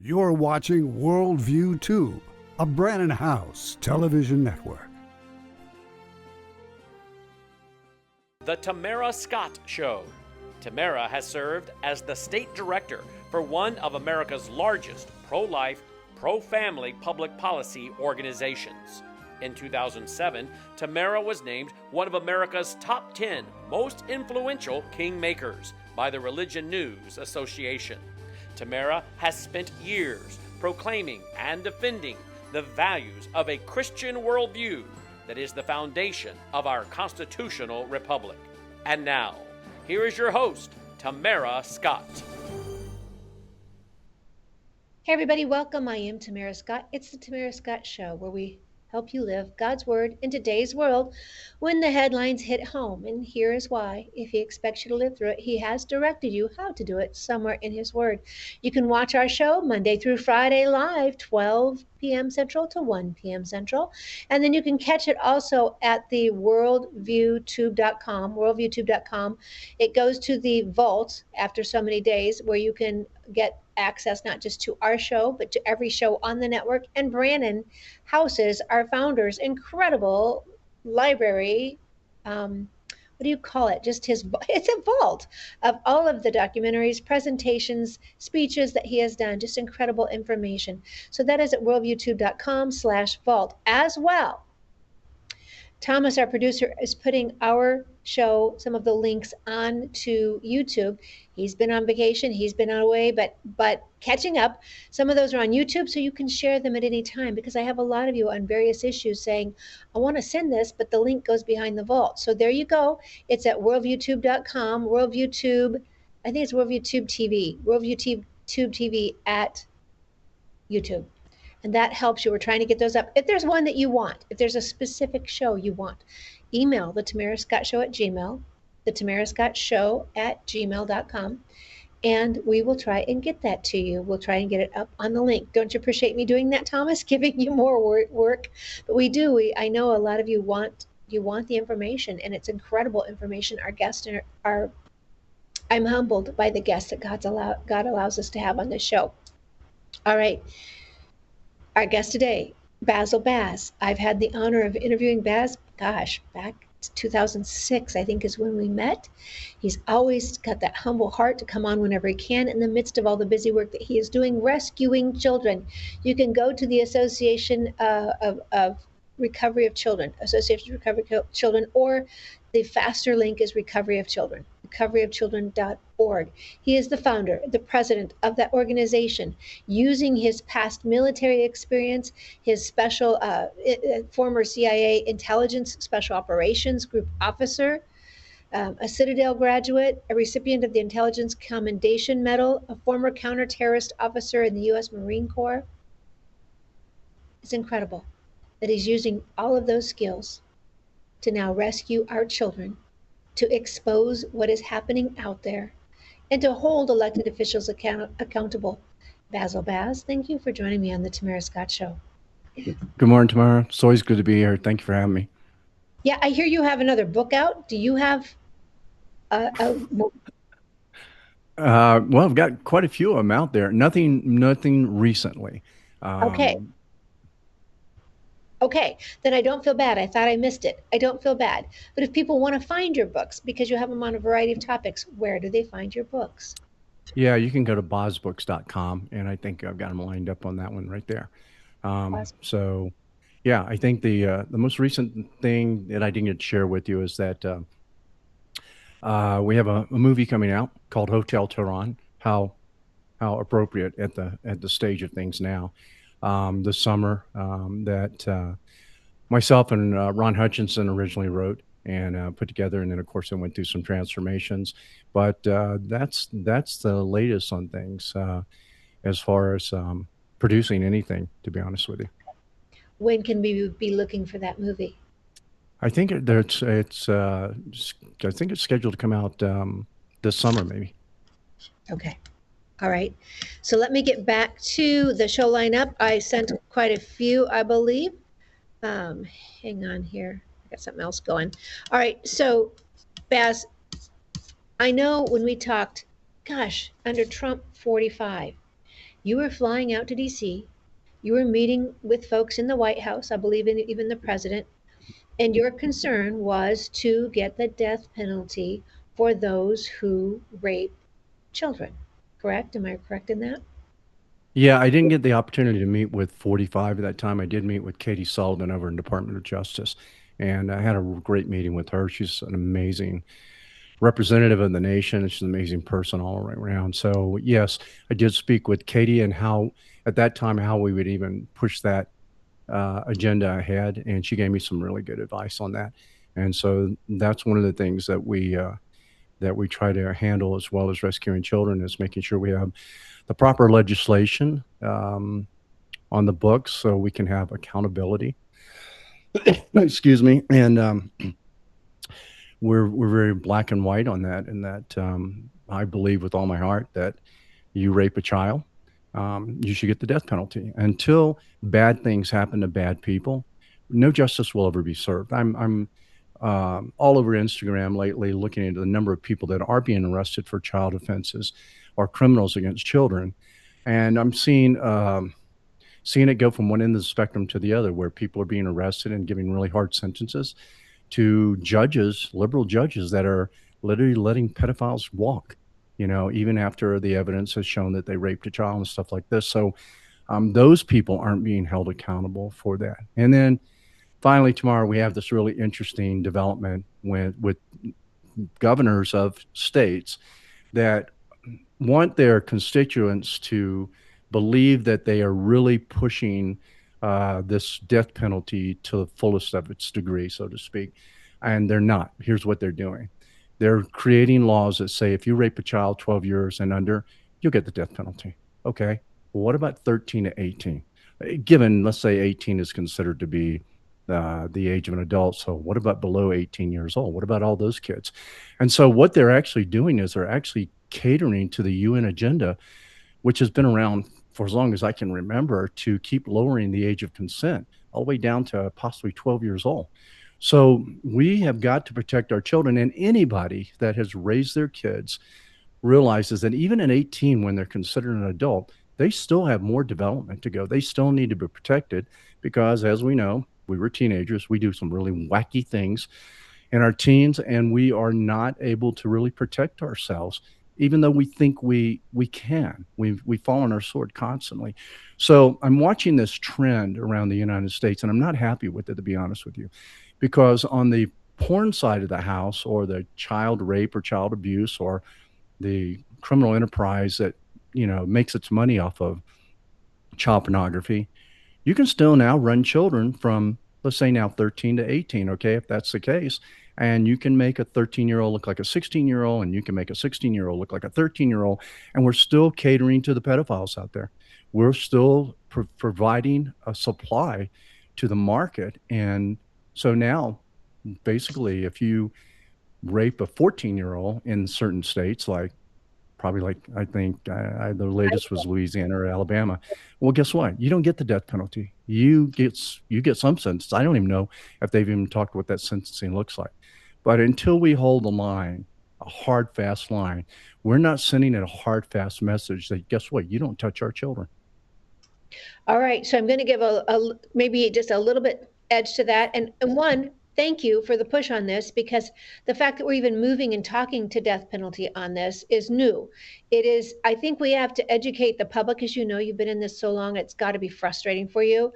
You're watching Worldview Tube, a Brannon House television network. The Tamara Scott Show. Tamara has served as the state director for one of America's largest pro-life, pro-family public policy organizations. In 2007, Tamara was named one of America's top 10 most influential kingmakers by the Religion News Association. Tamara has spent years proclaiming and defending the values of a Christian worldview that is the foundation of our constitutional republic. And now, here is your host, Tamara Scott. Hey everybody, welcome. I am Tamara Scott. It's the Tamara Scott Show, where we help you live God's Word in today's world when the headlines hit home. And here is why. If He expects you to live through it, He has directed you how to do it somewhere in His Word. You can watch our show Monday through Friday live, 12 p.m. Central to 1 p.m. Central. And then you can catch it also at the worldviewtube.com, worldviewtube.com. It goes to the vault after so many days where you can get access not just to our show, but to every show on the network. And Brannon houses our founder's incredible library. What do you call it? Just it's a vault of all of the documentaries, presentations, speeches that he has done, just incredible information. So that is at worldviewtube.com/vault as well. Thomas, our producer, is putting our show, some of the links on to YouTube. He's been on vacation, he's been away, but catching up. Some of those are on YouTube, so you can share them at any time, because I have a lot of you on various issues saying, I want to send this, but the link goes behind the vault. So there you go. It's at worldviewtube.com, worldviewtube, I think it's worldviewtube TV, worldviewtube TV at YouTube. And that helps you. We're trying to get those up. If there's one that you want, if there's a specific show you want, email the Tamara Scott Show at Gmail, the Tamara Scott Show at gmail.com, and we will try and get that to you. We'll try and get it up on the link. Don't you appreciate me doing that, Thomas? Giving you more work? But we do. I know a lot of you want the information, and it's incredible information. Our guests are I'm humbled by the guests that God allows us to have on this show. All right. Our guest today, Basil Baz. I've had the honor of interviewing Baz, back 2006, I think is when we met. He's always got that humble heart to come on whenever he can in the midst of all the busy work that he is doing, rescuing children. You can go to the Association of Recovery of Children, Association of Recovery of Children, or the faster link is Recovery of Children, recoveryofchildren.org. He is the founder, the president of that organization, using his past military experience, his special former CIA intelligence special operations group officer, a Citadel graduate, a recipient of the Intelligence Commendation Medal, a former counter-terrorist officer in the U.S. Marine Corps. It's incredible that he's using all of those skills to now rescue our children, to expose what is happening out there, and to hold elected officials accountable. Basil Baz, thank you for joining me on the Tamara Scott Show. Good morning, Tamara. It's always good to be here. Thank you for having me. Yeah, I hear you have another book out. Do you have well, I've got quite a few of them out there. Nothing recently. Okay, then I don't feel bad. I thought I missed it. I don't feel bad. But if people want to find your books, because you have them on a variety of topics, where do they find your books? Yeah, you can go to bozbooks.com, and I think I've got them lined up on that one right there. So, yeah, I think the most recent thing that I didn't get to share with you is that we have a movie coming out called Hotel Tehran. How appropriate at the stage of things now. This summer that myself and Ron Hutchinson originally wrote and put together, and then of course I went through some transformations. But that's the latest on things as far as producing anything, to be honest with you. When can we be looking for that movie? I think it's scheduled to come out this summer, maybe. Okay. All right. So let me get back to the show lineup. I sent quite a few, I believe. Hang on here. I got something else going. All right. So, Baz, I know when we talked, gosh, under Trump 45, You were flying out to DC. You were meeting with folks in the White House, I believe in even the president, and your concern was to get the death penalty for those who rape children. Correct? Am I correct in that? Yeah, I didn't get the opportunity to meet with 45 at that time. I did meet with Katie Sullivan over in Department of Justice, and I had a great meeting with her. She's an amazing representative of the nation. She's an amazing person all right around. So yes, I did speak with Katie and how at that time how we would even push that agenda ahead, and she gave me some really good advice on that. And so that's one of the things that we try to handle as well as rescuing children is making sure we have the proper legislation on the books so we can have accountability. Excuse me, and we're very black and white on that, and that I believe with all my heart that you rape a child, you should get the death penalty. Until bad things happen to bad people, no justice will ever be served. I'm all over Instagram lately looking into the number of people that are being arrested for child offenses or criminals against children, and I'm seeing it go from one end of the spectrum to the other, where people are being arrested and giving really hard sentences to judges, liberal judges that are literally letting pedophiles walk, even after the evidence has shown that they raped a child and stuff like this. So those people aren't being held accountable for that. And then finally, tomorrow we have this really interesting development with governors of states that want their constituents to believe that they are really pushing this death penalty to the fullest of its degree, so to speak. And they're not. Here's what they're doing. They're creating laws that say if you rape a child 12 years and under, you'll get the death penalty. Okay. Well, what about 13 to 18? Given, let's say 18 is considered to be the age of an adult. So what about below 18 years old? What about all those kids? And so what they're actually doing is they're actually catering to the UN agenda, which has been around for as long as I can remember, to keep lowering the age of consent all the way down to possibly 12 years old. So we have got to protect our children, and anybody that has raised their kids realizes that even at 18, when they're considered an adult, they still have more development to go. They still need to be protected because, as we know, we were teenagers. We do some really wacky things in our teens, and we are not able to really protect ourselves, even though we think we can. We fall on our sword constantly. So I'm watching this trend around the United States, and I'm not happy with it, to be honest with you, because on the porn side of the house, or the child rape or child abuse, or the criminal enterprise that makes its money off of child pornography, you can still now run children from, let's say, now 13 to 18, okay, if that's the case. And you can make a 13-year-old look like a 16-year-old, and you can make a 16-year-old look like a 13-year-old. And we're still catering to the pedophiles out there. We're still providing a supply to the market. And so now, basically, if you rape a 14-year-old in certain states, like probably like I think the latest was Louisiana or Alabama. Well, guess what? You don't get the death penalty. You get some sentence. I don't even know if they've even talked what that sentencing looks like. But until we hold a line, a hard, fast line, we're not sending a hard, fast message that guess what? You don't touch our children. All right, so I'm going to give maybe just a little bit edge to that. And one, thank you for the push on this, because the fact that we're even moving and talking to death penalty on this is new. It is, I think we have to educate the public. As you know, you've been in this so long, it's got to be frustrating for you.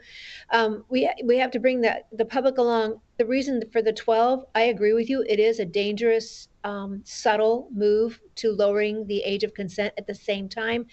We have to bring the public along. The reason for the 12, I agree with you. It is a dangerous, subtle move to lowering the age of consent. At the same time,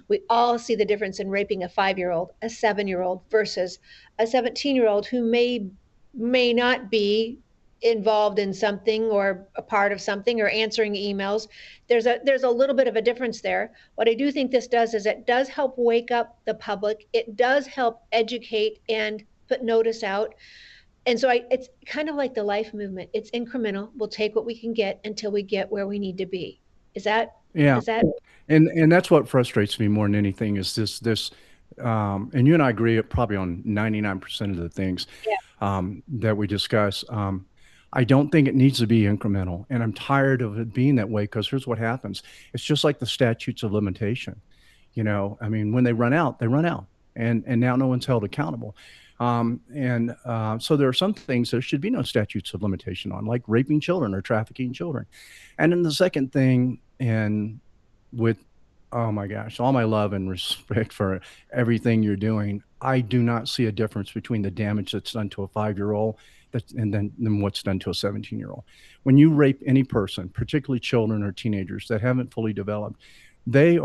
we all see the difference in raping a 5-year-old, a 7-year-old versus a 17-year-old who may not be involved in something or a part of something or answering emails. There's a little bit of a difference there. What I do think this does is it does help wake up the public. It does help educate and put notice out. And so it's kind of like the life movement. It's incremental. We'll take what we can get until we get where we need to be. Is that Yeah. is that And that's what frustrates me more than anything is this and you and I agree probably on 99% of the things yeah. that we discuss. I don't think it needs to be incremental, and I'm tired of it being that way because here's what happens. It's just like the statutes of limitation. I mean, when they run out, they run out, and now no one's held accountable. So there are some things there should be no statutes of limitation on, like raping children or trafficking children. And then the second thing, and with oh my gosh, all my love and respect for everything you're doing, I do not see a difference between the damage that's done to a 5-year-old and then what's done to a 17-year-old. When you rape any person, particularly children or teenagers that haven't fully developed, they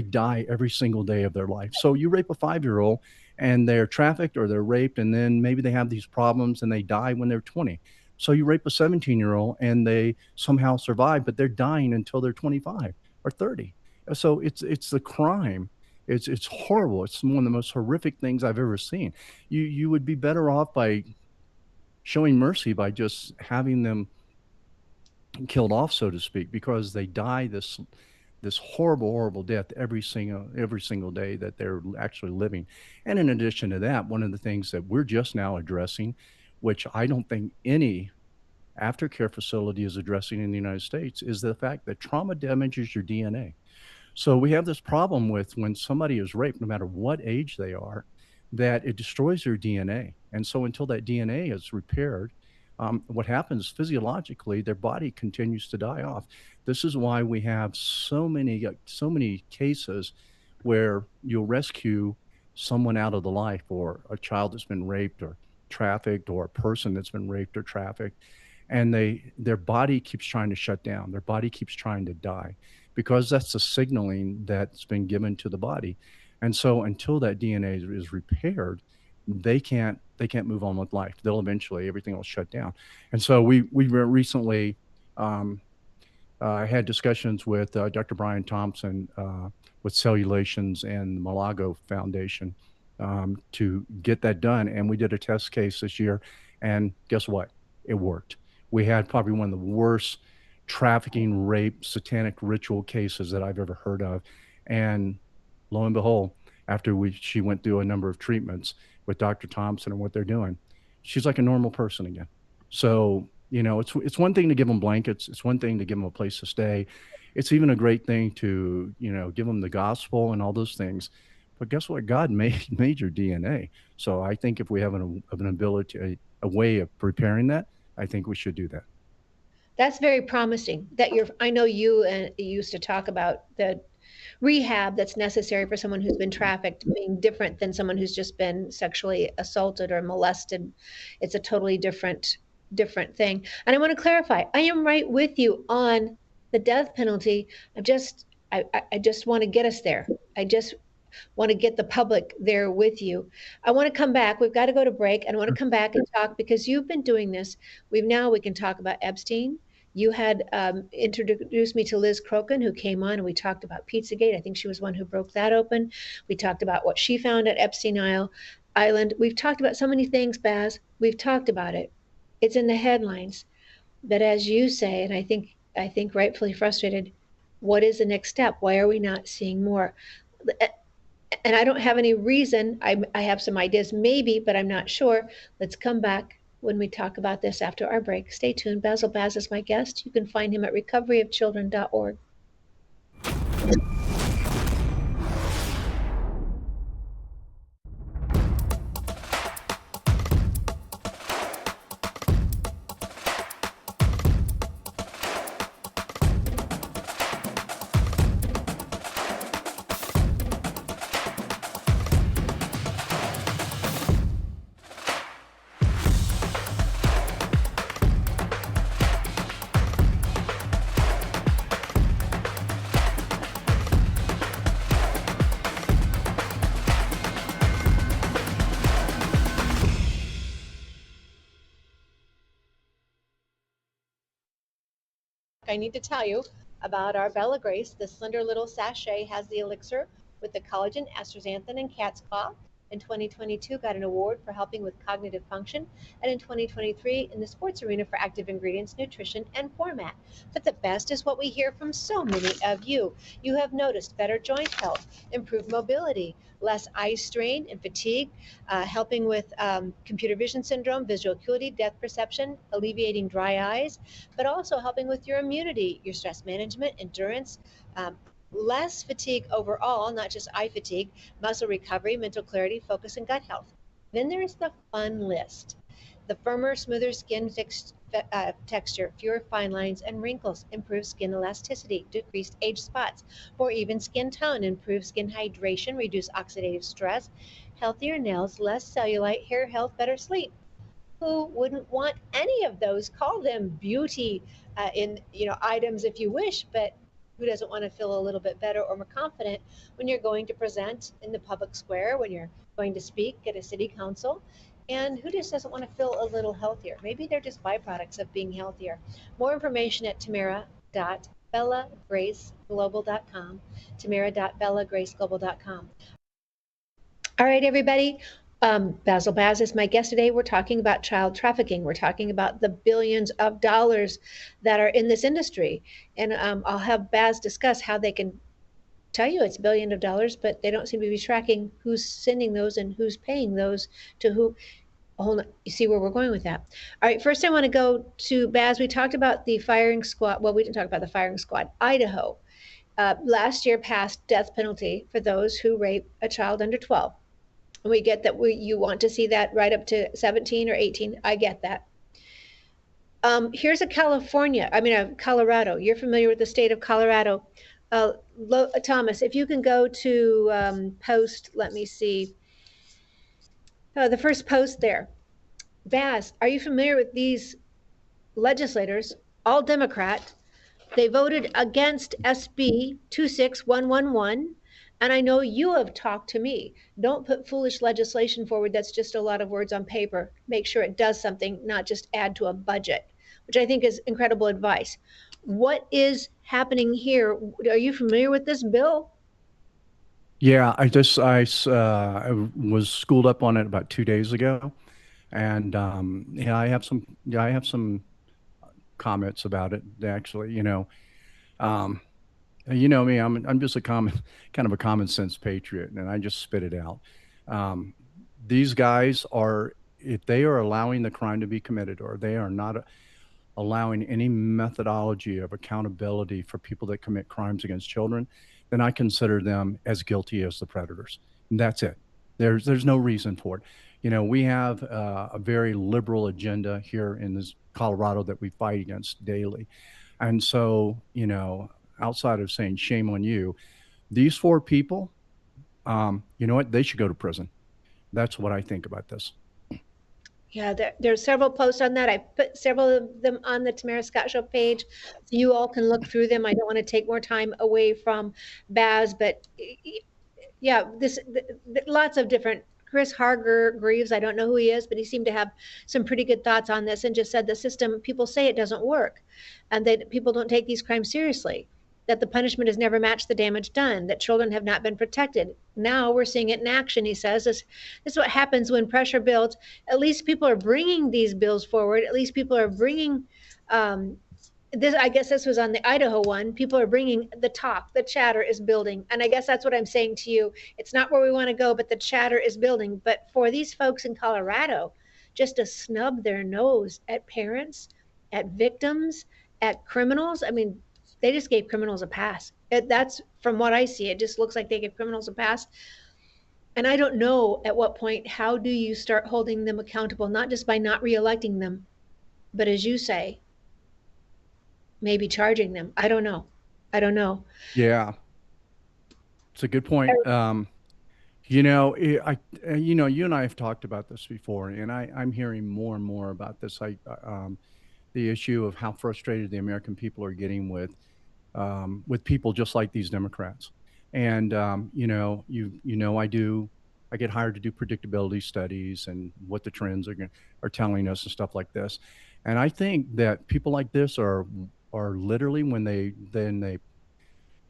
die every single day of their life. So you rape a 5-year-old and they're trafficked or they're raped, and then maybe they have these problems and they die when they're 20. So you rape a 17-year-old and they somehow survive, but they're dying until they're 25 or 30. So it's the crime. It's horrible. It's one of the most horrific things I've ever seen. You would be better off by showing mercy by just having them killed off, so to speak, because they die this horrible, horrible death every single day that they're actually living. And in addition to that, one of the things that we're just now addressing, which I don't think any aftercare facility is addressing in the United States, is the fact that trauma damages your DNA. So we have this problem with when somebody is raped, no matter what age they are, that it destroys their DNA. And so until that DNA is repaired, what happens physiologically, their body continues to die off. This is why we have so many cases where you'll rescue someone out of the life, or a child that's been raped or trafficked, or a person that's been raped or trafficked, and their body keeps trying to shut down. Their body keeps trying to die because that's the signaling that's been given to the body. And so until that DNA is repaired, they can't move on with life. They'll eventually everything will shut down. And so we recently um, I had discussions with Dr. Brian Thompson with Cellulations and the Malago Foundation to get that done. And we did a test case this year. And guess what? It worked. We had probably one of the worst trafficking, rape, satanic ritual cases that I've ever heard of. And lo and behold, after she went through a number of treatments with Dr. Thompson and what they're doing, she's like a normal person again. So, it's one thing to give them blankets. It's one thing to give them a place to stay. It's even a great thing to, give them the gospel and all those things. But guess what? God made made your DNA. So I think if we have an ability, a way of preparing that, I think we should do that. That's very promising that I know you and you used to talk about the rehab that's necessary for someone who's been trafficked being different than someone who's just been sexually assaulted or molested. It's a totally different thing. And I want to clarify, I am right with you on the death penalty. I just want to get us there. I just want to get the public there with you. I want to come back. We've got to go to break, and I want to come back and talk because you've been doing this. We can talk about Epstein. You had introduced me to Liz Crokin, who came on, and we talked about Pizzagate. I think she was one who broke that open. We talked about what she found at Island. We've talked about so many things, Baz. We've talked about it. It's in the headlines. But as you say, and I think rightfully frustrated, what is the next step? Why are we not seeing more? And I don't have any reason. I have some ideas, maybe, but I'm not sure. Let's come back when we talk about this after our break. Stay tuned. Basil Baz is my guest. You can find him at recoveryofchildren.org. I need to tell you about our Bella Grace. The slender little sachet has the elixir with the collagen, astaxanthin, and cat's claw. In 2022, got an award for helping with cognitive function, and in 2023, in the sports arena for active ingredients, nutrition, and format. But the best is what we hear from so many of you. You have noticed better joint health, improved mobility, less eye strain and fatigue, helping with computer vision syndrome, visual acuity, depth perception, alleviating dry eyes, but also helping with your immunity, your stress management, endurance, less fatigue overall, not just eye fatigue, muscle recovery, mental clarity, focus, and gut health. Then there's the fun list. The firmer, smoother skin texture, fewer fine lines and wrinkles, improved skin elasticity, decreased age spots, more even skin tone, improved skin hydration, reduced oxidative stress, healthier nails, less cellulite, hair health, better sleep. Who wouldn't want any of those? Call them beauty in items if you wish, but who doesn't want to feel a little bit better or more confident when you're going to present in the public square, when you're going to speak at a city council? And who just doesn't want to feel a little healthier? Maybe they're just byproducts of being healthier. More information at tamara.bellagraceglobal.com, tamara.bellagraceglobal.com. All right, everybody. Basil Baz is my guest today. We're talking about child trafficking. We're talking about the billions of dollars that are in this industry. And I'll have Baz discuss how they can tell you it's billions of dollars, but they don't seem to be tracking who's sending those and who's paying those to who. Hold on. You see where we're going with that. All right, first I want to go to Baz. We talked about the firing squad. Well, we didn't talk about the firing squad. Idaho last year passed death penalty for those who rape a child under 12. We get that you want to see that right up to 17 or 18. I get that. Here's a Colorado. You're familiar with the state of Colorado. Thomas, if you can go to post, let me see. The first post there. Baz, are you familiar with these legislators, all Democrat? They voted against SB 26111. And I know you have talked to me. Don't put foolish legislation forward that's just a lot of words on paper. Make sure it does something, not just add to a budget, which I think is incredible advice. What is happening here? Are you familiar with this bill? Yeah, I was schooled up on it about 2 days ago, and yeah, I have some comments about it actually. Um, you know me, I'm just a kind of a common sense patriot, and I just spit it out. Um, these guys are, if they are allowing the crime to be committed, or they are not allowing any methodology of accountability for people that commit crimes against children, then I consider them as guilty as the predators. And that's it. There's no reason for it. We have a very liberal agenda here in this Colorado that we fight against daily. And so, outside of saying shame on you, these four people, you know what? They should go to prison. That's what I think about this. Yeah, there's several posts on that. I put several of them on the Tamara Scott Show page, so you all can look through them. I don't want to take more time away from Baz, but yeah, lots of different. Chris Hargreaves, I don't know who he is, but he seemed to have some pretty good thoughts on this and just said the system, people say it doesn't work and that people don't take these crimes seriously, that the punishment has never matched the damage done, that children have not been protected. Now we're seeing it in action, he says. This is what happens when pressure builds. At least people are bringing these bills forward. At least people are bringing um, this. I guess this was on the Idaho one. People are bringing the talk. The chatter is building, and I guess that's what I'm saying to you. It's not where we want to go, but the chatter is building. But for these folks in Colorado, just to snub their nose at parents, at victims, at criminals. I mean, they just gave criminals a pass. That's from what I see. It just looks like they give criminals a pass. And I don't know at what point, how do you start holding them accountable, not just by not reelecting them, but as you say, maybe charging them. I don't know. I don't know. Yeah, it's a good point. You know, you and I have talked about this before, and I'm hearing more and more about this. The issue of how frustrated the American people are getting with people just like these Democrats. And I get hired to do predictability studies and what the trends are telling us and stuff like this. And I think that people like this are literally, when they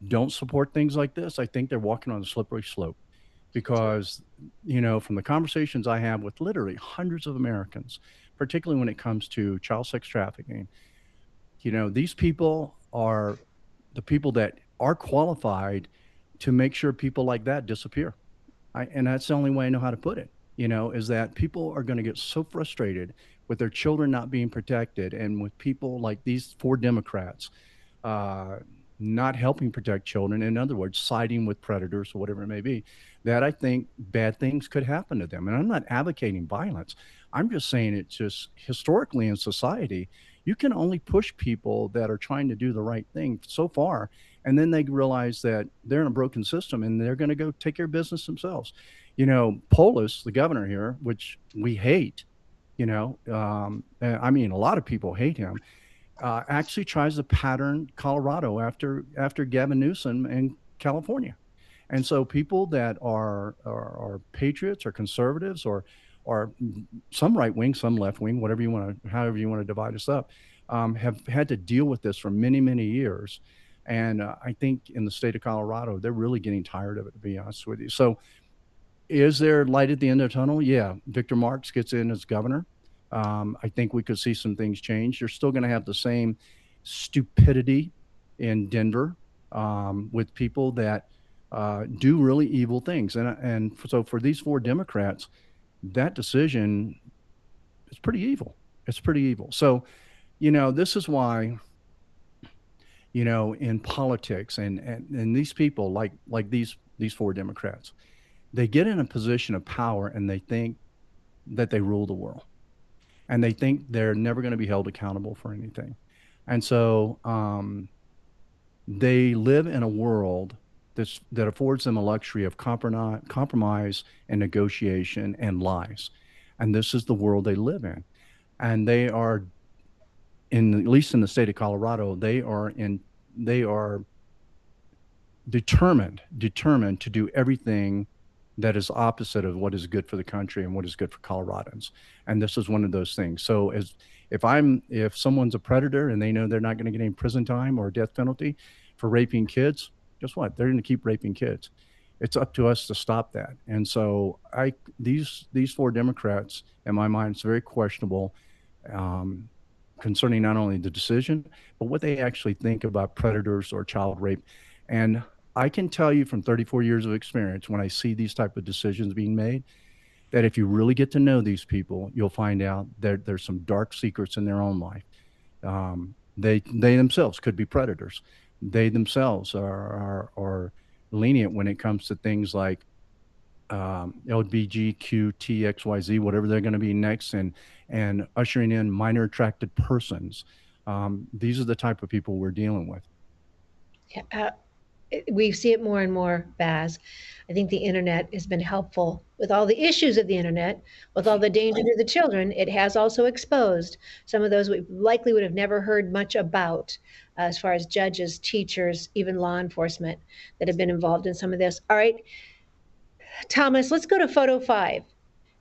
don't support things like this, I think they're walking on a slippery slope, because from the conversations I have with literally hundreds of Americans, particularly when it comes to child sex trafficking, these people are the people that are qualified to make sure people like that disappear. And that's the only way I know how to put it, is that people are going to get so frustrated with their children not being protected, and with people like these four Democrats, not helping protect children, in other words, siding with predators or whatever it may be, that I think bad things could happen to them. And I'm not advocating violence. I'm just saying it's just historically in society, you can only push people that are trying to do the right thing so far. And then they realize that they're in a broken system and they're going to go take care of business themselves. Polis, the governor here, which we hate, I mean, a lot of people hate him, actually tries to pattern Colorado after Gavin Newsom in California. And so people that are patriots or conservatives or some right wing, some left wing, whatever you want to, however you want to divide us up, have had to deal with this for many, many years. And I think in the state of Colorado, they're really getting tired of it, to be honest with you. So is there light at the end of the tunnel? Yeah. Victor Marks gets in as governor. I think we could see some things change. You're still going to have the same stupidity in Denver, with people that do really evil things. And so for these four Democrats, that decision is pretty evil. It's pretty evil. So, this is why, in politics and these people like these four Democrats, they get in a position of power and they think that they rule the world and they think they're never going to be held accountable for anything. And so they live in a world that affords them a luxury of compromise and negotiation and lies. And this is the world they live in. And they are, at least in the state of Colorado, they are determined to do everything that is opposite of what is good for the country and what is good for Coloradans. And this is one of those things. So if someone's a predator and they know they're not going to get any prison time or a death penalty for raping kids, guess what? They're going to keep raping kids. It's up to us to stop that. And so these four Democrats, in my mind, it's very questionable, concerning not only the decision, but what they actually think about predators or child rape. And I can tell you from 34 years of experience, when I see these type of decisions being made, that if you really get to know these people, you'll find out that there's some dark secrets in their own life. They themselves could be predators. They themselves are lenient when it comes to things like LBGQTXYZ, whatever they're going to be next, and ushering in minor attracted persons. These are the type of people we're dealing with. Yeah, we see it more and more, Baz. I think the internet has been helpful with all the issues of the internet, with all the danger to the children. It has also exposed some of those we likely would have never heard much about, as far as judges, teachers, even law enforcement that have been involved in some of this. All right, Thomas, let's go to photo 5.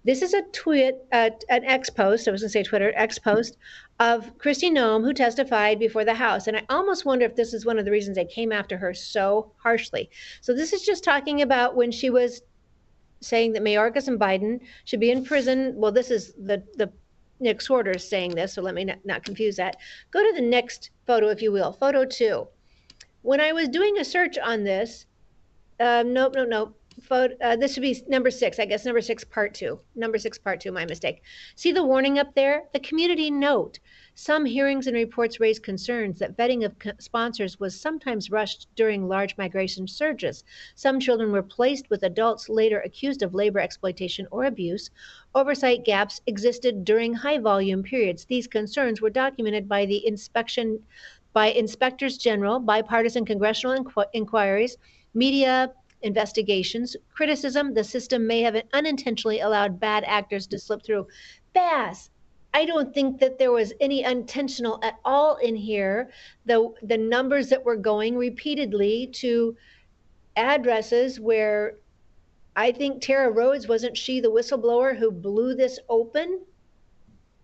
This is a tweet, an X post, I was going to say Twitter, X post of Kristi Noem, who testified before the House. And I almost wonder if this is one of the reasons they came after her so harshly. So this is just talking about when she was saying that Mayorkas and Biden should be in prison. Well, this is the Nick Swarter saying this, so let me not confuse that. Go to the next photo, if you will, photo 2. When I was doing a search on this, nope. This should be number 6, I guess. Number 6, part 2. Number 6, part 2, my mistake. See the warning up there? The community note. Some hearings and reports raised concerns that vetting of sponsors was sometimes rushed during large migration surges. Some children were placed with adults later accused of labor exploitation or abuse. Oversight gaps existed during high volume periods. These concerns were documented by the inspectors general, bipartisan congressional inquiries, media investigations, criticism the system may have unintentionally allowed bad actors to slip through. Bass, I don't think that there was any intentional at all in here. The numbers that were going repeatedly to addresses where I think Tara Rhodes, wasn't she the whistleblower who blew this open?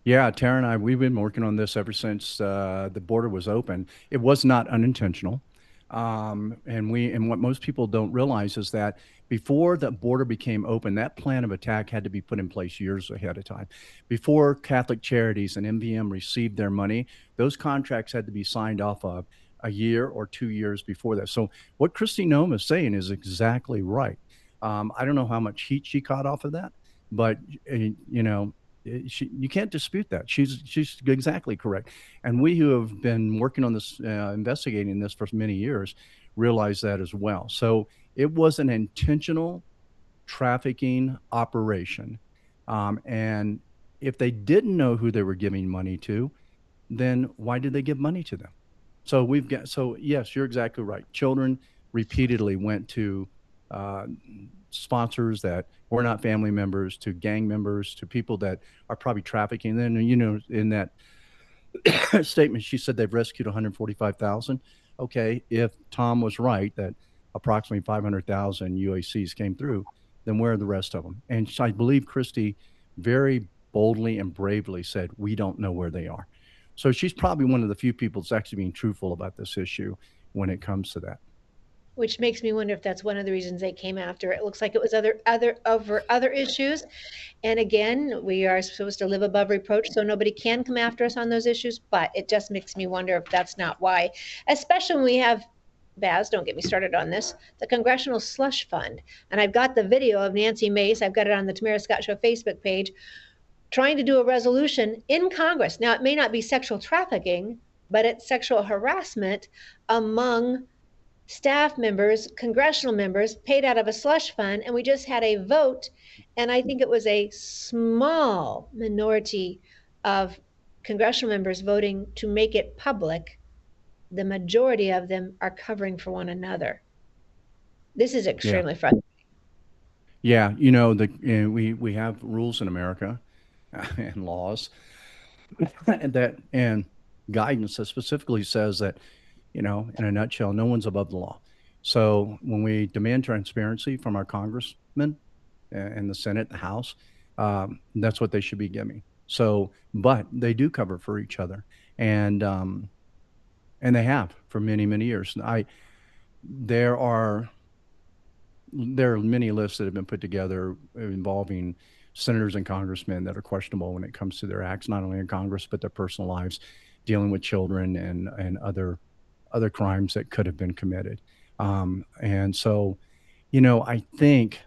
Yeah, Tara and I, we've been working on this ever since the border was open. It was not unintentional. And what most people don't realize is that before the border became open, that plan of attack had to be put in place years ahead of time. Before Catholic Charities and MVM received their money, those contracts had to be signed off of a year or 2 years before that. So what Kristi Noem is saying is exactly right. I don't know how much heat she caught off of that, but You can't dispute that. She's exactly correct. And we who have been working on this, investigating this for many years, realize that as well. So it was an intentional trafficking operation. And if they didn't know who they were giving money to, then why did they give money to them? So yes, you're exactly right. Children repeatedly went to uh, sponsors that were not family members, to gang members, to people that are probably trafficking. Then, in that statement, she said they've rescued 145,000. Okay, if Tom was right that approximately 500,000 UACs came through, then where are the rest of them? And I believe Christie very boldly and bravely said, "We don't know where they are." So she's probably one of the few people that's actually being truthful about this issue when it comes to that. Which makes me wonder if that's one of the reasons they came after. It looks like it was other issues. And again, we are supposed to live above reproach, so nobody can come after us on those issues. But it just makes me wonder if that's not why, especially when we have, Baz, don't get me started on this, the Congressional Slush Fund. And I've got the video of Nancy Mace. I've got it on the Tamara Scott Show Facebook page, trying to do a resolution in Congress. Now, it may not be sexual trafficking, but it's sexual harassment among staff members, congressional members, paid out of a slush fund. And we just had a vote, and I think it was a small minority of congressional members voting to make it public. The majority of them are covering for one another. This is Yeah. extremely frustrating. Yeah, we have rules in America and laws and guidance that specifically says that, in a nutshell, no one's above the law. So when we demand transparency from our congressmen in the Senate, the House, that's what they should be giving. So, but they do cover for each other, and and they have for many many years. There are there are many lists that have been put together involving senators and congressmen that are questionable when it comes to their acts, not only in Congress but their personal lives, dealing with children and other crimes that could have been committed. And so, you know, I think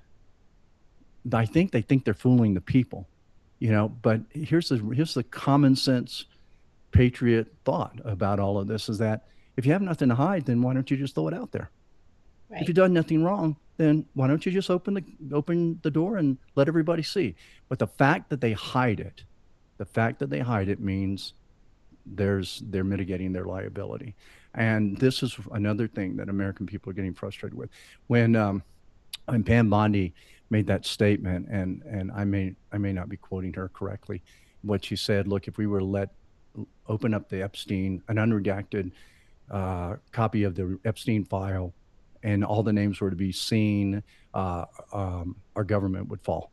they think they're fooling the people, But here's the common sense patriot thought about all of this is that if you have nothing to hide, then why don't you just throw it out there? If Right. you've done nothing wrong, then why don't you just open the door and let everybody see? But the fact that they hide it means they're mitigating their liability. And this is another thing that American people are getting frustrated with. When when Pam Bondi made that statement, and I may not be quoting her correctly, what she said, look, if we were to open up the Epstein, an unredacted copy of the Epstein file, and all the names were to be seen, our government would fall.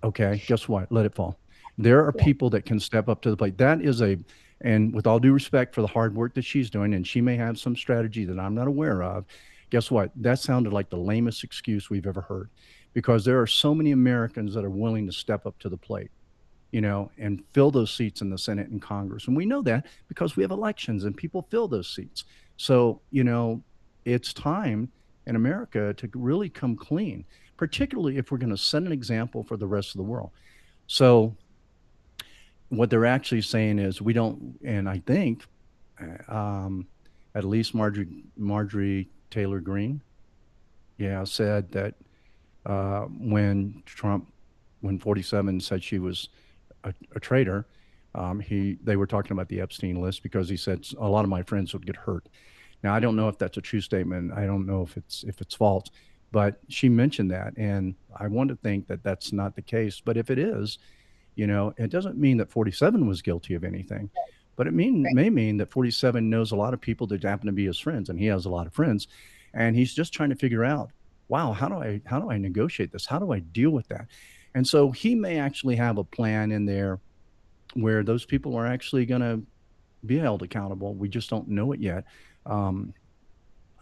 Okay, guess what? Let it fall. There are Yeah. people that can step up to the plate. And with all due respect for the hard work that she's doing, and she may have some strategy that I'm not aware of, guess what? That sounded like the lamest excuse we've ever heard, because there are so many Americans that are willing to step up to the plate, and fill those seats in the Senate and Congress. And we know that because we have elections and people fill those seats. So, it's time in America to really come clean, particularly if we're going to set an example for the rest of the world. So, what they're actually saying is we don't, and I think at least Marjorie Taylor Greene, yeah, said that when 47 said she was a traitor, they were talking about the Epstein list because he said a lot of my friends would get hurt. Now I don't know if that's a true statement. I don't know if it's false, but she mentioned that, and I want to think that that's not the case. But if it is, it doesn't mean that 47 was guilty of anything, but Right. may mean that 47 knows a lot of people that happen to be his friends, and he has a lot of friends, and he's just trying to figure out, wow, how do I negotiate this? How do I deal with that? And so he may actually have a plan in there where those people are actually going to be held accountable. We just don't know it yet. Um,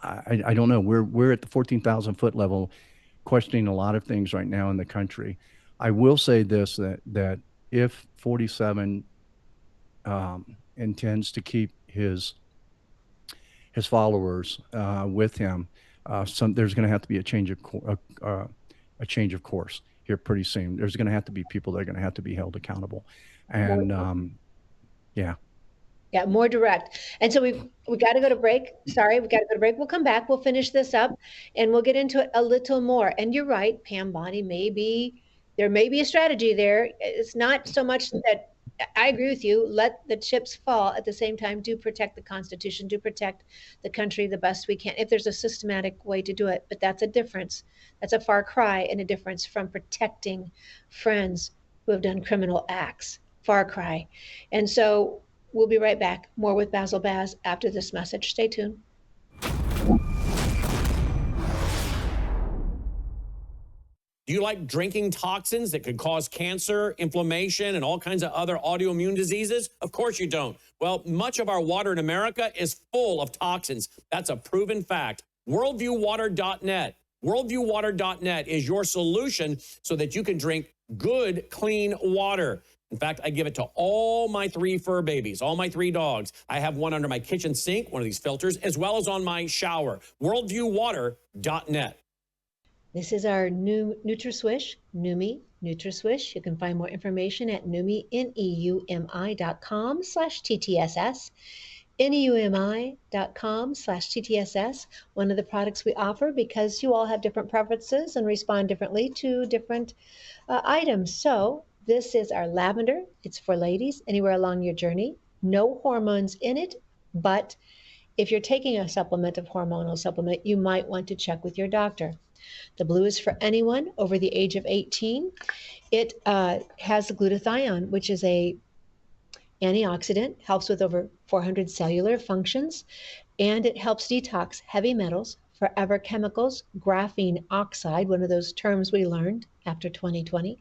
I don't know. We're at the 14,000 foot level, questioning a lot of things right now in the country. I will say this, that if 47 intends to keep his followers with him, there's going to have to be a change of course. here pretty soon. There's going to have to be people that are going to have to be held accountable. And yeah. Yeah, more direct. And so we got to go to break. Sorry, we got to go to break. We'll come back. We'll finish this up, and we'll get into it a little more. And you're right, Pam Bonnie. There may be a strategy there. It's not so much that I agree with you. Let the chips fall. At the same time, do protect the Constitution. Do protect the country the best we can. If there's a systematic way to do it, but that's a difference. That's a far cry and a difference from protecting friends who have done criminal acts. Far cry. And so we'll be right back. More with Basil Baz after this message. Stay tuned. Do you like drinking toxins that could cause cancer, inflammation, and all kinds of other autoimmune diseases? Of course you don't. Well, much of our water in America is full of toxins. That's a proven fact. WorldviewWater.net. WorldviewWater.net is your solution so that you can drink good, clean water. In fact, I give it to all my 3 fur babies, all my 3 dogs. I have one under my kitchen sink, one of these filters, as well as on my shower. WorldviewWater.net. This is our new NutraSwish, Numi NutraSwish. You can find more information at Numi, neumi.com/TTSS. neumi.com/TTSS, one of the products we offer because you all have different preferences and respond differently to different items. So this is our lavender. It's for ladies anywhere along your journey. No hormones in it, but if you're taking a hormonal supplement, you might want to check with your doctor. The blue is for anyone over the age of 18. It has glutathione, which is a antioxidant, helps with over 400 cellular functions, and it helps detox heavy metals, forever chemicals, graphene oxide, one of those terms we learned after 2020,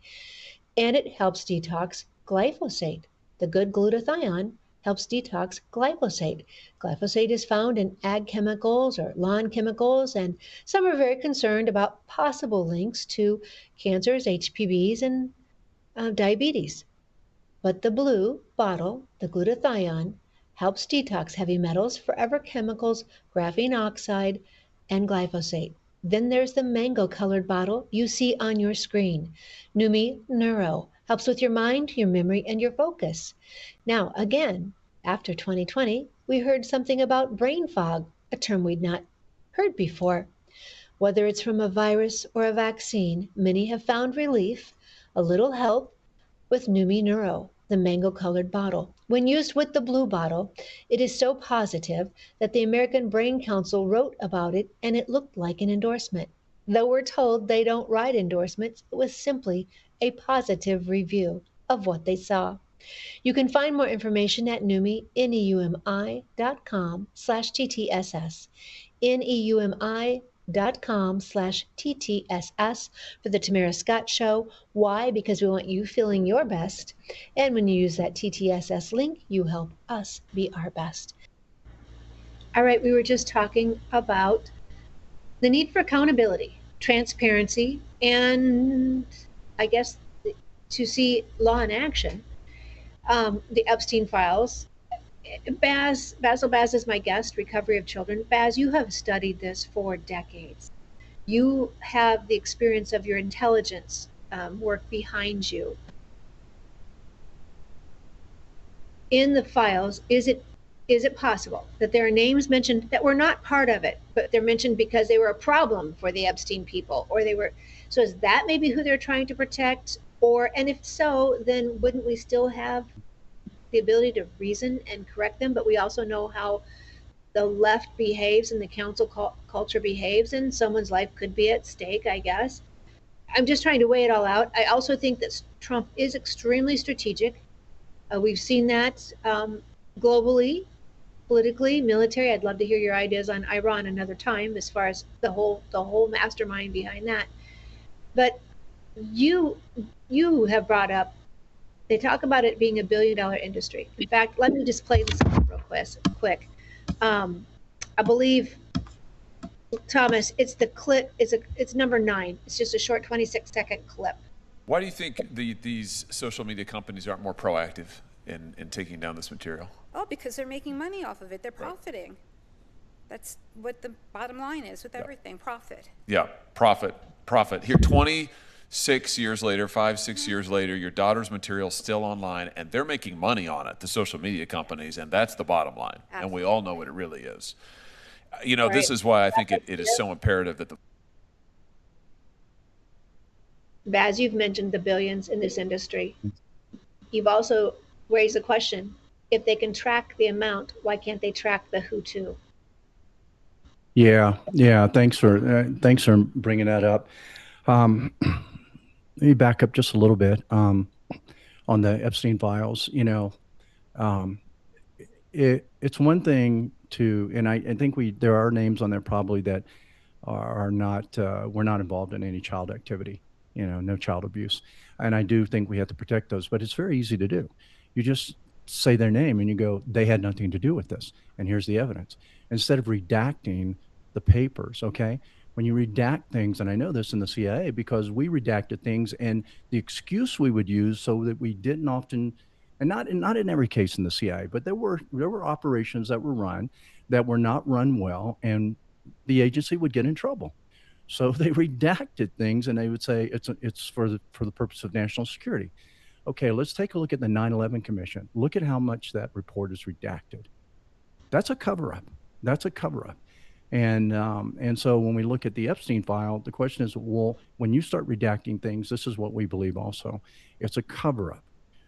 and it helps detox glyphosate. The good glutathione helps detox glyphosate. Glyphosate is found in ag chemicals or lawn chemicals, and some are very concerned about possible links to cancers, HPVs, and diabetes. But the blue bottle, the glutathione, helps detox heavy metals, forever chemicals, graphene oxide, and glyphosate. Then there's the mango-colored bottle you see on your screen. Numi Neuro helps with your mind, your memory, and your focus. Now, again, after 2020, we heard something about brain fog, a term we'd not heard before. Whether it's from a virus or a vaccine, many have found relief, a little help, with Numi Neuro, the mango-colored bottle. When used with the blue bottle, it is so positive that the American Brain Council wrote about it, and it looked like an endorsement. Though we're told they don't write endorsements, it was simply a positive review of what they saw. You can find more information at Numi, neumi.com/TTSS, neumi.com/TTSS for the Tamara Scott Show. Why? Because we want you feeling your best. And when you use that TTSS link, you help us be our best. All right, we were just talking about the need for accountability, transparency, and I guess to see law in action. The Epstein files. Basil Baz is my guest, Recovery of Children. Baz, you have studied this for decades. You have the experience of your intelligence work behind you. In the files, is it possible that there are names mentioned that were not part of it, but they're mentioned because they were a problem for the Epstein people, or they were, so is that maybe who they're trying to protect? Or, and if so, then wouldn't we still have the ability to reason and correct them? But we also know how the left behaves and the council culture behaves, and someone's life could be at stake, I guess. I'm just trying to weigh it all out. I also think that Trump is extremely strategic. We've seen that globally, politically, military. I'd love to hear your ideas on Iran another time, as far as the whole mastermind behind that. But you have brought up, they talk about it being $1 billion industry. In fact, let me just play this real quick. I believe, Thomas, it's the clip. It's number 9. It's just a short 26-second clip. Why do you think these social media companies aren't more proactive in taking down this material? Oh, because they're making money off of it. They're profiting. That's what the bottom line is with everything, profit. Yeah, profit. Here, 20 6 years later, 5, 6 years later, your daughter's material's still online and they're making money on it, the social media companies, and that's the bottom line. And we all know what it really is. This is why I think it is so imperative that Baz, you've mentioned the billions in this industry. You've also raised the question, if they can track the amount, why can't they track the who to? Yeah. Thanks for bringing that up. Let me back up just a little bit on the Epstein files. Um, it's one thing to, and I think there are names on there probably that are not, we're not involved in any child activity, no child abuse. And I do think we have to protect those, but it's very easy to do. You just say their name and you go, they had nothing to do with this. And here's the evidence. Instead of redacting the papers, okay? When you redact things, and I know this in the CIA because we redacted things, and the excuse we would use so that we didn't often, and not in every case in the CIA, but there were operations that were run that were not run well, and the agency would get in trouble. So they redacted things, and they would say it's for the purpose of national security. Okay, let's take a look at the 9/11 Commission. Look at how much that report is redacted. That's a cover up. That's a cover up. And so when we look at the Epstein file, the question is, well, when you start redacting things, this is what we believe also. It's a cover up.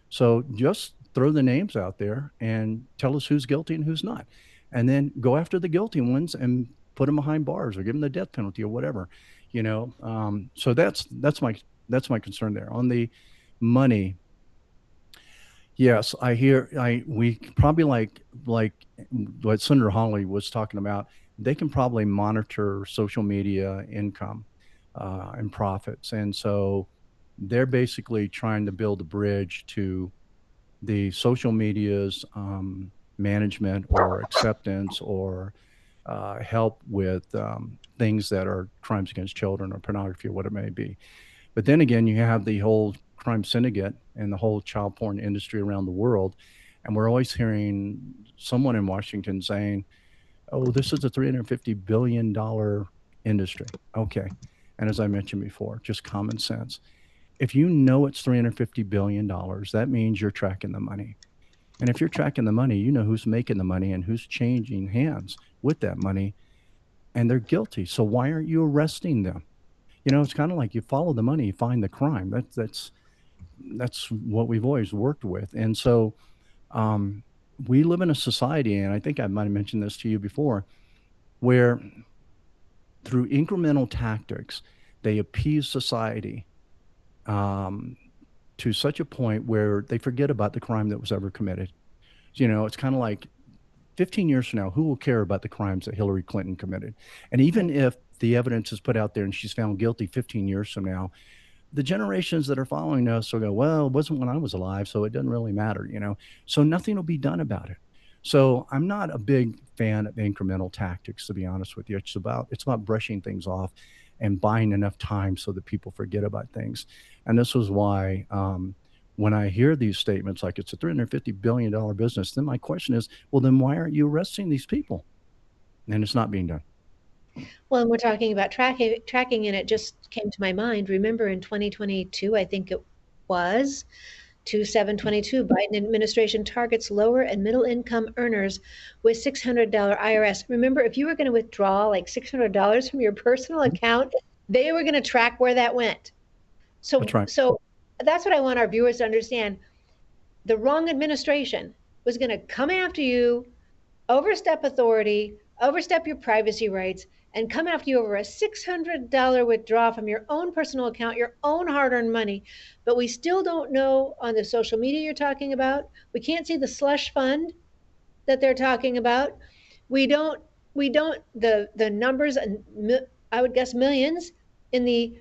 So just throw the names out there and tell us who's guilty and who's not. And then go after the guilty ones and put them behind bars or give them the death penalty or whatever, So that's my concern there. On the money, yes, I hear we probably like what Senator Hawley was talking about. They can probably monitor social media income and profits, and so they're basically trying to build a bridge to the social media's management or acceptance or help with things that are crimes against children or pornography or what it may be. But then again, you have the whole crime syndicate and the whole child porn industry around the world. And we're always hearing someone in Washington saying, oh, this is a $350 billion industry. Okay. And as I mentioned before, just common sense. If you know it's $350 billion, that means you're tracking the money. And if you're tracking the money, you know who's making the money and who's changing hands with that money, and they're guilty. So why aren't you arresting them? It's kind of like you follow the money, you find the crime. That's what we've always worked with. And so we live in a society, and I think I might have mentioned this to you before, where through incremental tactics, they appease society to such a point where they forget about the crime that was ever committed. It's kind of like 15 years from now, who will care about the crimes that Hillary Clinton committed? And even if the evidence is put out there and she's found guilty 15 years from now, the generations that are following us will go, well, it wasn't when I was alive, so it doesn't really matter, So nothing will be done about it. So I'm not a big fan of incremental tactics, to be honest with you. It's about brushing things off and buying enough time so that people forget about things. And this was why when I hear these statements like it's a $350 billion business, then my question is, well, then why aren't you arresting these people? And it's not being done. Well, and we're talking about tracking, and it just came to my mind. Remember in 2022, I think it was 2722, Biden administration targets lower and middle income earners with $600 IRS. Remember, if you were going to withdraw like $600 from your personal account, they were going to track where that went. So That's right. So that's what I want our viewers to understand. The wrong administration was going to come after you, overstep authority, overstep your privacy rights, and come after you over a $600 withdrawal from your own personal account, your own hard-earned money. But we still don't know on the social media you're talking about. We can't see the slush fund that they're talking about. We don't the numbers, and I would guess millions in the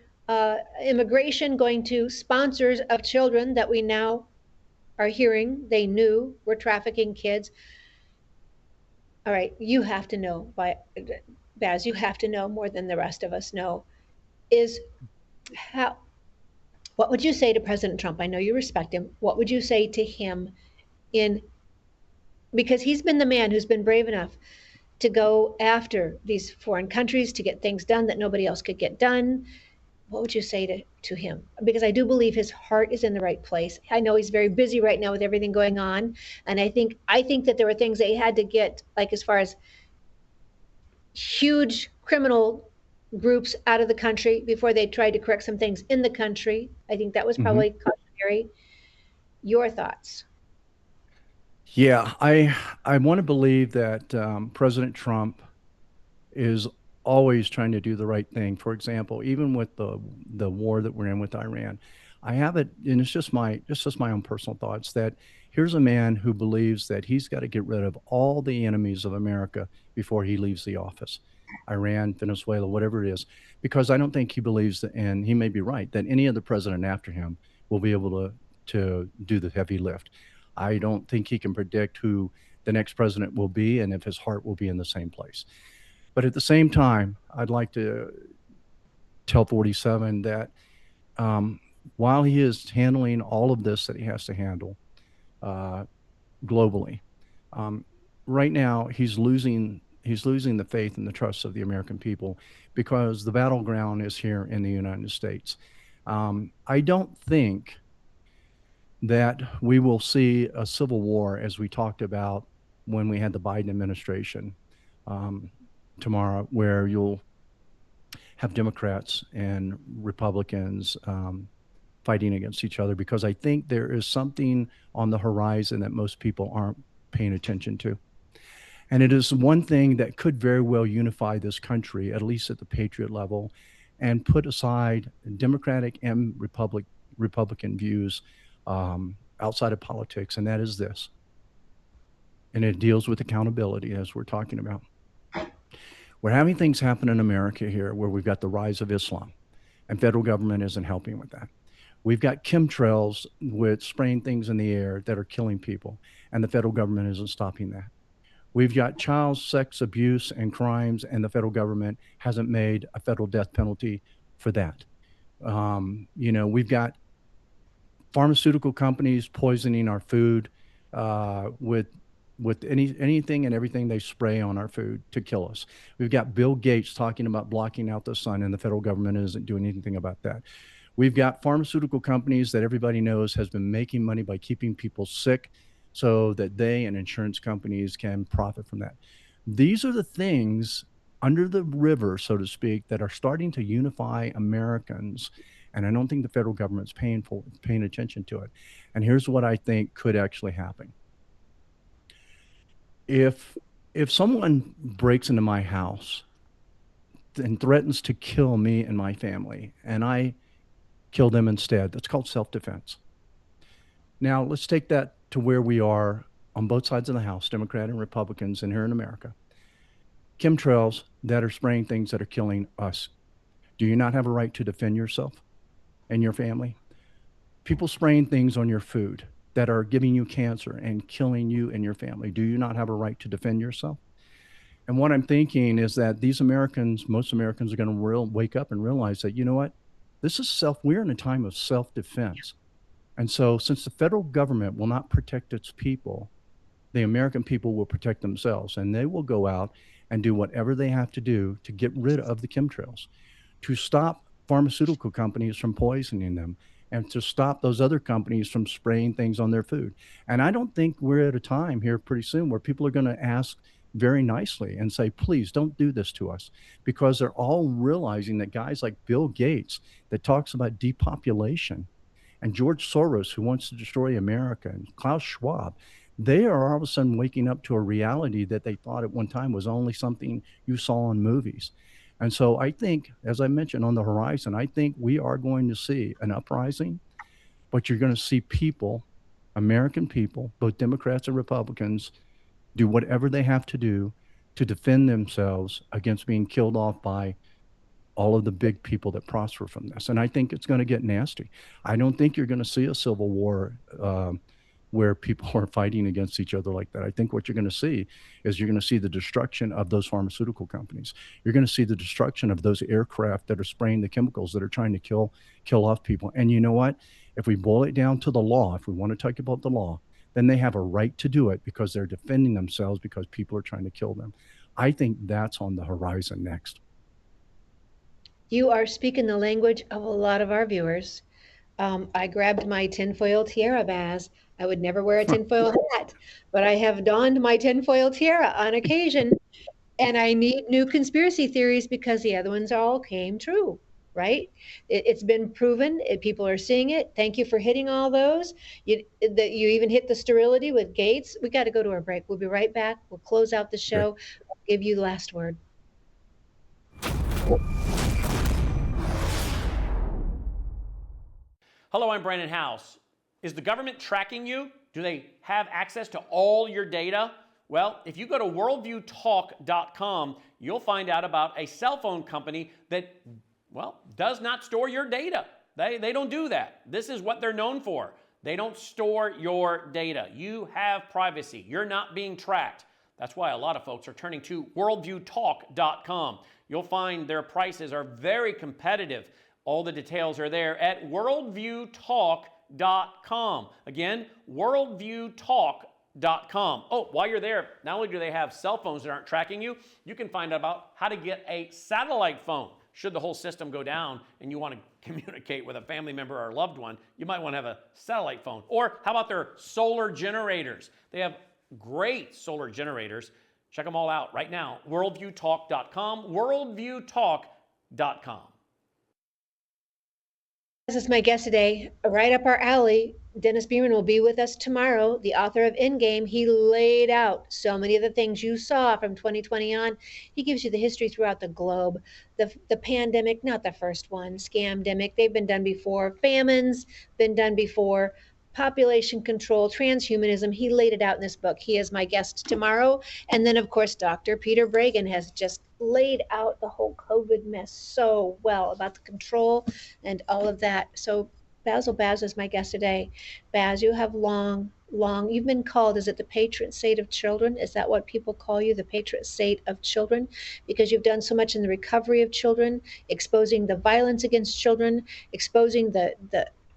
immigration going to sponsors of children that we now are hearing they knew were trafficking kids. All right, you have to know, Baz, you have to know more than the rest of us know, what would you say to President Trump? I know you respect him. What would you say to him because he's been the man who's been brave enough to go after these foreign countries to get things done that nobody else could get done. what would you say to him? Because I do believe his heart is in the right place. I know he's very busy right now with everything going on, and I think that there were things they had to get, like as far as huge criminal groups out of the country before they tried to correct some things in the country. I think that was Hmm. probably cautionary. Your thoughts? Yeah, I want to believe that President Trump is always trying to do the right thing. For example, even with the war that we're in with Iran, I have it, and it's just my own personal thoughts that here's a man who believes that he's got to get rid of all the enemies of America before he leaves the office. Iran, Venezuela, whatever it is, because I don't think he believes that, and he may be right, that any other president after him will be able to do the heavy lift. I don't think he can predict who the next president will be and if his heart will be in the same place. But at the same time, I'd like to tell 47 that um, while he is handling all of this that he has to handle uh, globally, um, right now he's losing the faith and the trust of the American people because the battleground is here in the United States. I don't think that we will see a civil war as we talked about when we had the Biden administration um, tomorrow, where you'll have Democrats and Republicans fighting against each other, because I think there is something on the horizon that most people aren't paying attention to. And it is one thing that could very well unify this country, at least at the patriot level, and put aside Democratic and Republican views outside of politics. And that is this. And it deals with accountability, as we're talking about. We're having things happen in America here where we've got the rise of Islam, and federal government isn't helping with that. We've got chemtrails with spraying things in the air that are killing people, and the federal government isn't stopping that. We've got child sex abuse and crimes, and the federal government hasn't made a federal death penalty for that. We've got pharmaceutical companies poisoning our food with anything and everything they spray on our food to kill us. We've got Bill Gates talking about blocking out the sun, and the federal government isn't doing anything about that. We've got pharmaceutical companies that everybody knows has been making money by keeping people sick so that they and insurance companies can profit from that. These are the things under the river, so to speak, that are starting to unify Americans. And I don't think the federal government's paying attention to it. And here's what I think could actually happen. If if someone breaks into my house and threatens to kill me and my family, and I kill them instead, that's called self-defense. Now, let's take that to where we are on both sides of the House, Democrat and Republicans, and here in America. Chemtrails that are spraying things that are killing us. Do you not have a right to defend yourself and your family? People spraying things on your food that are giving you cancer and killing you and your family. Do you not have a right to defend yourself? And what I'm thinking is that these Americans, most Americans, are going to wake up and realize that, you know what? We're in a time of self defense. And so, since the federal government will not protect its people, the American people will protect themselves, and they will go out and do whatever they have to do to get rid of the chemtrails, to stop pharmaceutical companies from poisoning them, and to stop those other companies from spraying things on their food. And I don't think we're at a time here pretty soon where people are going to ask very nicely and say, please don't do this to us, because they're all realizing that guys like Bill Gates, that talks about depopulation, and George Soros, who wants to destroy America, and Klaus Schwab, they are all of a sudden waking up to a reality that they thought at one time was only something you saw in movies. And so I think, as I mentioned, on the horizon, I think we are going to see an uprising, but you're going to see people, American people, both Democrats and Republicans, do whatever they have to do to defend themselves against being killed off by all of the big people that prosper from this. And I think it's going to get nasty. I don't think you're going to see a civil war where people are fighting against each other like that. I think what you're going to see is you're going to see the destruction of those pharmaceutical companies. You're going to see the destruction of those aircraft that are spraying the chemicals that are trying to kill off people. And you know what? If we boil it down to the law, if we want to talk about the law, then they have a right to do it because they're defending themselves because people are trying to kill them. I think that's on the horizon next. You are speaking the language of a lot of our viewers. I grabbed my tinfoil tiara, Baz. I would never wear a tinfoil hat, but I have donned my tinfoil tiara on occasion, and I need new conspiracy theories because the other ones all came true, right? It's been proven. People are seeing it. Thank you for hitting all those. You even hit the sterility with Gates. We got to go to our break. We'll be right back. We'll close out the show. I'll give you the last word. Hello, I'm Brandon House. Is the government tracking you? Do they have access to all your data? Well, if you go to worldviewtalk.com, you'll find out about a cell phone company that, well, does not store your data. They don't do that. This is what they're known for. They don't store your data. You have privacy. You're not being tracked. That's why a lot of folks are turning to worldviewtalk.com. You'll find their prices are very competitive. All the details are there at worldviewtalk.com. Again, worldviewtalk.com. Oh, while you're there, not only do they have cell phones that aren't tracking you, you can find out about how to get a satellite phone. Should the whole system go down and you want to communicate with a family member or a loved one, you might want to have a satellite phone. Or how about their solar generators? They have great solar generators. Check them all out right now. Worldviewtalk.com, worldviewtalk.com. This is my guest today, right up our alley. Dennis Behrman will be with us tomorrow, the author of Endgame. He laid out so many of the things you saw from 2020 on. He gives you the history throughout the globe. The pandemic, not the first one, scamdemic, they've been done before. Famines, been done before. Population control, transhumanism, he laid it out in this book. He is my guest tomorrow. And then, of course, Dr. Peter Breggin has just laid out the whole COVID mess so well about the control and all of that. So Basil Baz is my guest today. Baz, you have you've been called, is it the patron saint of children? Is that what people call you, the patron saint of children? Because you've done so much in the recovery of children, exposing the violence against children, exposing the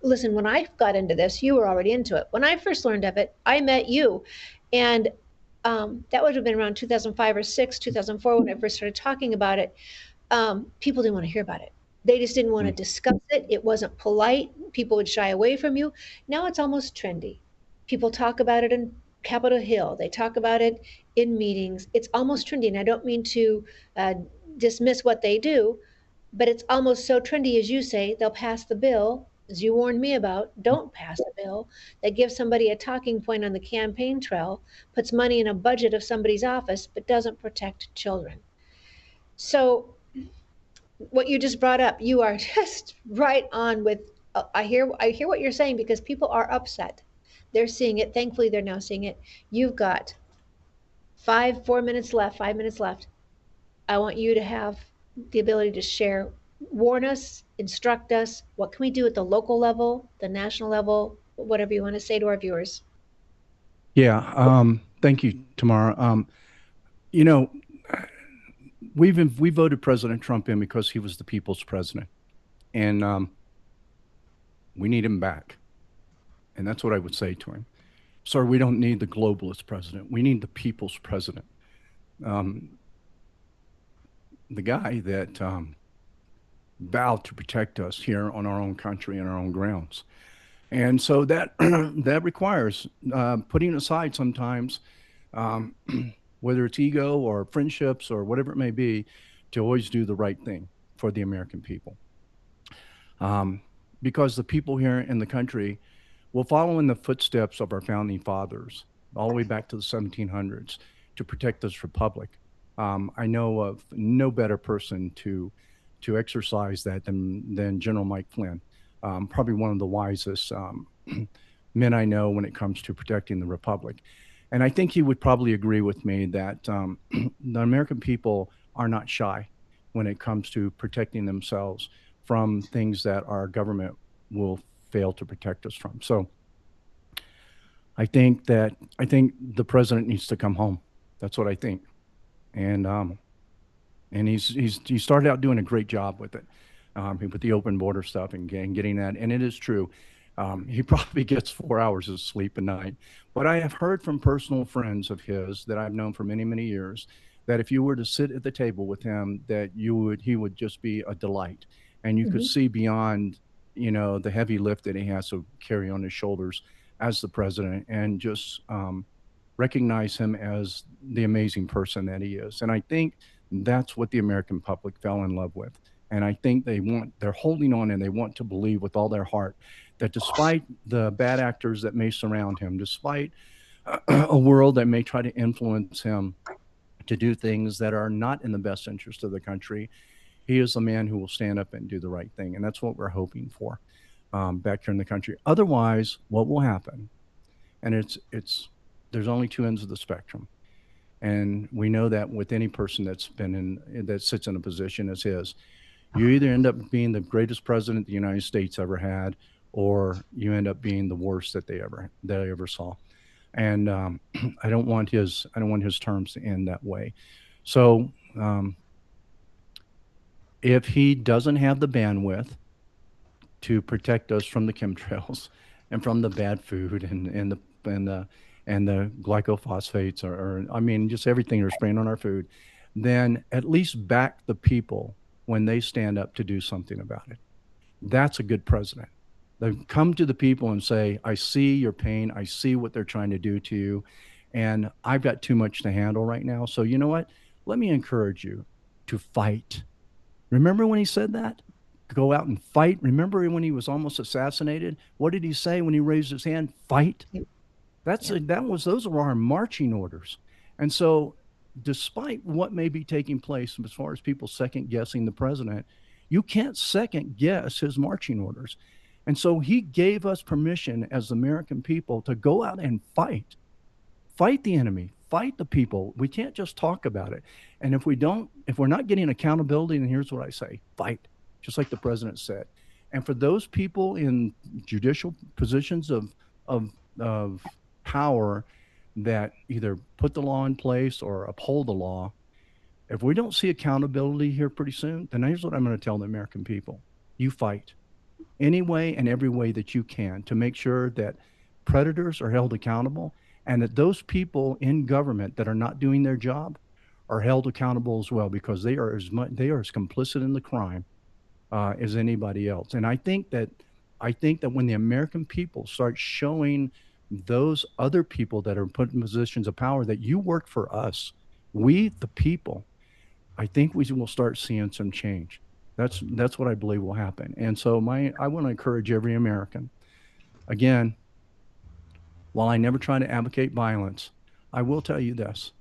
listen, when I got into this, you were already into it. When I first learned of it, I met you. And that would have been around 2005 or 6, 2004, when I first started talking about it. People didn't want to hear about it. They just didn't want to discuss it. It wasn't polite. People would shy away from you. Now it's almost trendy. People talk about it in Capitol Hill. They talk about it in meetings. It's almost trendy. And I don't mean to dismiss what they do, but it's almost so trendy, as you say, they'll pass the bill, as you warned me about. Don't pass a bill that gives somebody a talking point on the campaign trail, puts money in a budget of somebody's office, but doesn't protect children. So what you just brought up, you are just right on with, I hear what you're saying, because people are upset. They're seeing it. Thankfully, they're now seeing it. You've got 5 minutes left. I want you to have the ability to share, warn us, instruct us. What can we do at the local level, the national level, whatever you want to say to our viewers? Yeah. Thank you, Tamara. You know, we voted President Trump in because he was the people's president, and we need him back. And that's what I would say to him. Sir, we don't need the globalist president. We need the people's president. The guy that vowed to protect us here on our own country and our own grounds. And so that that requires putting aside sometimes, whether it's ego or friendships or whatever it may be, to always do the right thing for the American people. Because the people here in the country will follow in the footsteps of our founding fathers all the way back to the 1700s to protect this republic. I know of no better person to exercise that than General Mike Flynn. Probably one of the wisest men I know when it comes to protecting the republic. And I think he would probably agree with me that the American people are not shy when it comes to protecting themselves from things that our government will fail to protect us from. So I think the president needs to come home. That's what I think. And he started out doing a great job with it, with the open border stuff and getting that. And it is true. He probably gets 4 hours of sleep a night. But I have heard from personal friends of his that I've known for many, many years that if you were to sit at the table with him, that he would just be a delight, and you could Mhm. see beyond, the heavy lift that he has to carry on his shoulders as the president, and just recognize him as the amazing person that he is. And I think that's what the American public fell in love with. And I think they're holding on, and they want to believe with all their heart that despite the bad actors that may surround him, despite a world that may try to influence him to do things that are not in the best interest of the country, he is a man who will stand up and do the right thing. And that's what we're hoping for back here in the country. Otherwise, what will happen? And there's only two ends of the spectrum. And we know that with any person that sits in a position as his, you either end up being the greatest president the United States ever had, or you end up being the worst that they ever saw. And I don't want his terms to end that way. So if he doesn't have the bandwidth to protect us from the chemtrails and from the bad food and the glycophosphates, or I mean, just everything they're spraying on our food, then at least back the people when they stand up to do something about it. That's a good president. They come to the people and say, I see your pain. I see what they're trying to do to you. And I've got too much to handle right now. So you know what? Let me encourage you to fight. Remember when he said that? Go out and fight. Remember when he was almost assassinated? What did he say when he raised his hand? Fight. Those are our marching orders. And so, despite what may be taking place as far as people second guessing the president, you can't second guess his marching orders. And so he gave us permission as American people to go out and fight the enemy, fight the people. We can't just talk about it. And if we're not getting accountability, then here's what I say: fight, just like the president said. And for those people in judicial positions of power that either put the law in place or uphold the law, if we don't see accountability here pretty soon, then here's what I'm going to tell the American people: you fight any way and every way that you can to make sure that predators are held accountable, and that those people in government that are not doing their job are held accountable as well, because they are as complicit in the crime as anybody else. And I think that when the American people start showing those other people that are put in positions of power that you work for us, we the people, I think we will start seeing some change. That's what I believe will happen. And so I want to encourage every American. Again, while I never try to advocate violence, I will tell you this: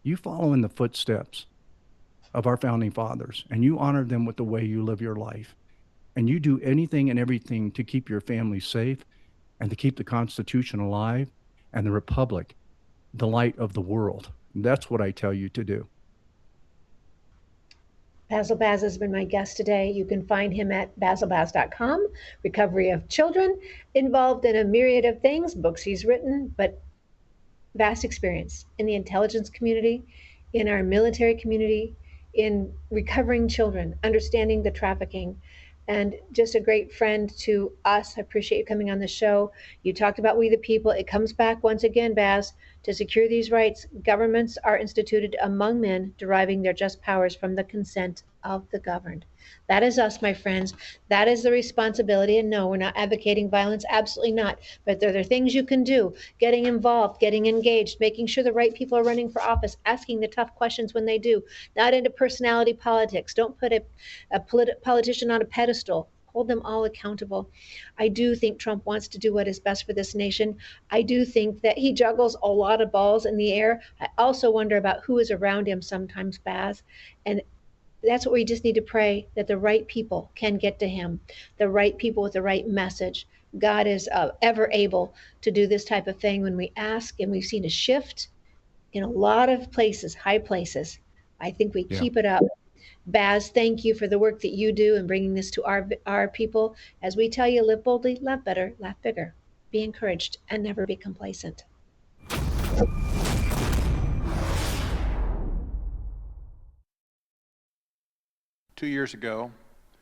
you follow in the footsteps of our founding fathers, and you honor them with the way you live your life, and you do anything and everything to keep your family safe and to keep the Constitution alive and the Republic the light of the world. That's what I tell you to do. Basil Baz has been my guest today. You can find him at basilbaz.com. Recovery of children, involved in a myriad of things, books he's written, but vast experience in the intelligence community, in our military community, in recovering children, understanding the trafficking, and just a great friend to us. I appreciate you coming on the show. You talked about we the people. It comes back once again, Baz. To secure these rights, governments are instituted among men, deriving their just powers from the consent of the governed. That is us, my friends. That is the responsibility. And no, we're not advocating violence. Absolutely not. But there are things you can do: getting involved, getting engaged, making sure the right people are running for office, asking the tough questions when they do, not into personality politics. Don't put a politician on a pedestal. Hold them all accountable. I do think Trump wants to do what is best for this nation. I do think that he juggles a lot of balls in the air. I also wonder about who is around him sometimes, Baz. And that's what we just need to pray, that the right people can get to him, the right people with the right message. God is ever able to do this type of thing when we ask, and we've seen a shift in a lot of places, high places. I think we Yeah. keep it up. Baz, thank you for the work that you do in bringing this to our people. As we tell you, live boldly, love better, laugh bigger, be encouraged, and never be complacent. 2 years ago,